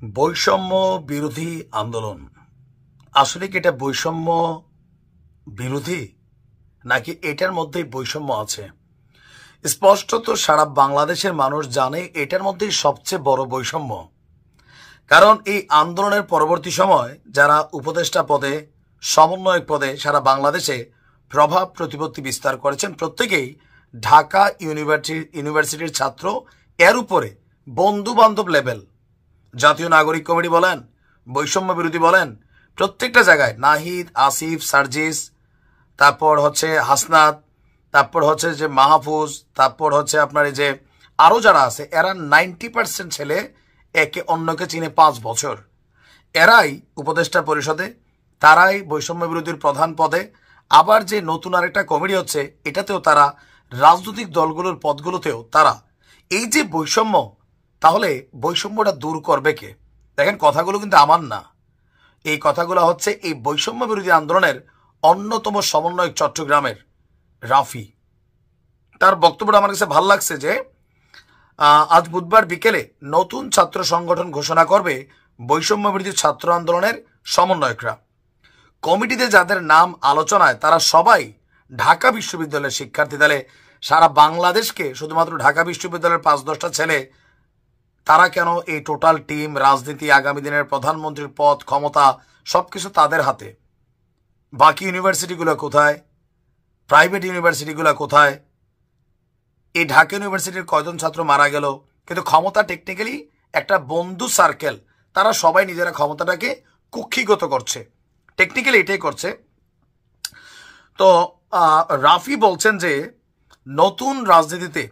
বৈষম্য বিরোধী আন্দোলন আসলে কি এটা বৈষম্য বিরোধী নাকি এটার মধ্যেই বৈষম্য আছে? স্পষ্টত সারা বাংলাদেশের মানুষ জানে এটার মধ্যেই সবচেয়ে বড় বৈষম্য। কারণ এই আন্দোলনের পরবর্তী সময় যারা উপদেষ্টা পদে, সমন্বয়ক পদে সারা বাংলাদেশে প্রভাব প্রতিপত্তি বিস্তার করেছেন প্রত্যেকেই ঢাকা ইউনিভার্সিটির ছাত্র। এর উপরে বন্ধু বান্ধব লেভেল, জাতীয় নাগরিক কমিটি বলেন, বৈষম্য বিরোধী বলেন, প্রত্যেকটা জায়গায় নাহিদ, আসিফ, সার্জিস, তারপর হচ্ছে হাসনাত, তারপর হচ্ছে যে মাহফুজ, তারপর হচ্ছে আপনার এই যে আরও যারা আছে, এরা 90% ছেলে একে অন্যকে চিনে 5 বছর। এরাই উপদেষ্টা পরিষদে, তারাই বৈষম্য বিরোধীর প্রধান পদে। আবার যে নতুন আরেকটা কমিটি হচ্ছে এটাতেও তারা, রাজনৈতিক দলগুলোর পদগুলোতেও তারা। এই যে বৈষম্য, তাহলে বৈষম্যটা দূর করবে কে? দেখেন, কথাগুলো কিন্তু আমার না, এই কথাগুলো হচ্ছে এই বৈষম্য বিরোধী আন্দোলনের অন্যতম সমন্বয়ক চট্টগ্রামের রাফি। তার বক্তব্যটা আমার কাছে ভালো লাগছে যে আজ বুধবার বিকেলে নতুন ছাত্র সংগঠন ঘোষণা করবে বৈষম্য বিরোধী ছাত্র আন্দোলনের সমন্বয়করা। কমিটিতে যাদের নাম আলোচনায় তারা সবাই ঢাকা বিশ্ববিদ্যালয়ের শিক্ষার্থী। তাহলে সারা বাংলাদেশকে শুধুমাত্র ঢাকা বিশ্ববিদ্যালয়ের 5-10টা ছেলে, তারা কেন এই টোটাল টিম, রাজনীতি, আগামী দিনের প্রধানমন্ত্রীর পদ, ক্ষমতা সবকিছু তাদের হাতে? বাকি ইউনিভার্সিটিগুলো কোথায়? প্রাইভেট ইউনিভার্সিটিগুলো কোথায়? এই ঢাকা ইউনিভার্সিটির কয়জন ছাত্র মারা গেল, কিন্তু ক্ষমতা টেকনিক্যালি একটা বন্ধু সার্কেল, তারা সবাই নিজেরা ক্ষমতাটাকে কুক্ষিগত করছে, টেকনিক্যালি এটাই করছে। তো রাফি বলছেন যে নতুন রাজনীতিতে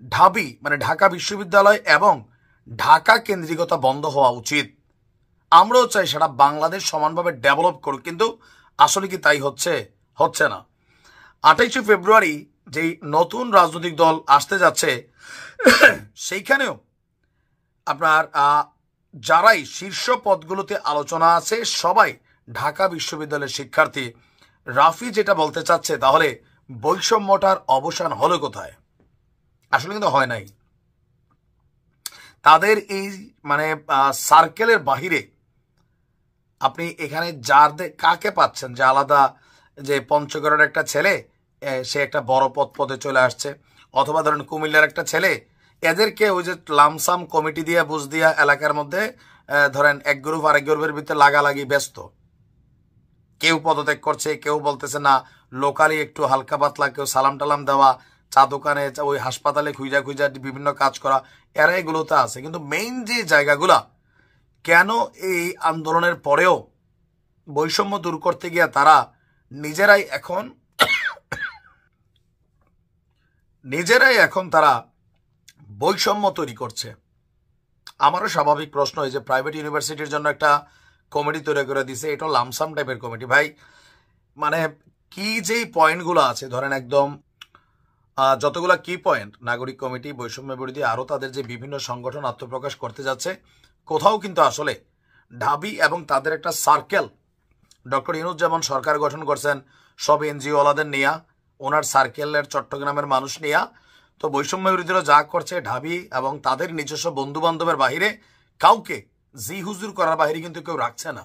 ঢাবি মানে ঢাকা বিশ্ববিদ্যালয় এবং ঢাকা কেন্দ্রিকতা বন্ধ হওয়া উচিত। আমরাও চাই সারা বাংলাদেশ সমানভাবে ডেভেলপ করুক, কিন্তু আসলে কি তাই হচ্ছে না। 28শে ফেব্রুয়ারি যেই নতুন রাজনৈতিক দল আসতে যাচ্ছে, সেইখানেও আপনার যারাই শীর্ষ পদগুলোতে আলোচনা আছে সবাই ঢাকা বিশ্ববিদ্যালয়ের শিক্ষার্থী। রাফি যেটা বলতে চাচ্ছে, তাহলে বৈষম্যটার অবসান হলো কোথায়? আসলে কিন্তু হয় নাই। তাদের এই মানে সার্কেলের বাহিরে আপনি এখানে কাকে পাচ্ছেন যে আলাদা, যে পঞ্চগড়ের একটা ছেলে সে একটা বড় পদে চলে আসছে, অথবা ধরেন কুমিল্লার একটা ছেলে, এদেরকে ওই যে লামসাম কমিটি দিয়ে বুঝ দিয়া এলাকার মধ্যে ধরেন এক গ্রুপ আরেক গ্রুপের ভিতরে লাগালাগি ব্যস্ত। কেউ পদত্যাগ করছে, কেউ বলতেছে না, লোকালি একটু হালকা পাতলা, কেউ সালাম টালাম দেওয়া, চা দোকানে, ওই হাসপাতালে খুঁজা বিভিন্ন কাজ করা, এরা এগুলোতে আছে। কিন্তু মেইন যে জায়গাগুলা, কেন এই আন্দোলনের পরেও বৈষম্য দূর করতে গিয়ে তারা নিজেরাই এখন তারা বৈষম্য তৈরি করছে? আমারও স্বাভাবিক প্রশ্ন, এই যে প্রাইভেট ইউনিভার্সিটির জন্য একটা কমিটি তৈরি করে দিছে, এটা লামসাম টাইপের কমিটি। ভাই, মানে কি যেই পয়েন্টগুলো আছে, ধরেন একদম যতগুলা কি পয়েন্ট, নাগরিক কমিটি, বৈষম্য বিরোধী, আরও তাদের যে বিভিন্ন সংগঠন আত্মপ্রকাশ করতে যাচ্ছে, কোথাও কিন্তু আসলে ঢাবি এবং তাদের একটা সার্কেল, ডক্টর ইউনূস যেমন সরকার গঠন করছেন সব এনজিওওয়ালাদের নিয়া, ওনার সার্কেলের চট্টগ্রামের মানুষ নিয়া, তো বৈষম্য বিরোধীরা যা করছে ঢাবি এবং তাদের নিজস্ব বন্ধু বান্ধবের বাহিরে কাউকে জি হুজুর করার বাহিরে কিন্তু কেউ রাখছে না।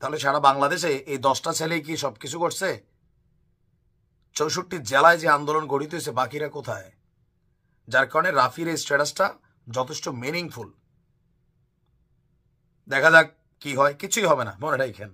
তাহলে সারা বাংলাদেশে এই 10টা ছেলেই কি সবকিছু করছে? 64 জেলায় যে আন্দোলন গঠিত হয়েছে, বাকিরা কোথায়? যার কারণে রাফির এই স্ট্যাটাসটা যথেষ্ট মিনিংফুল। দেখা যাক কি হয়। কিছুই হবে না, মনে রাখেন।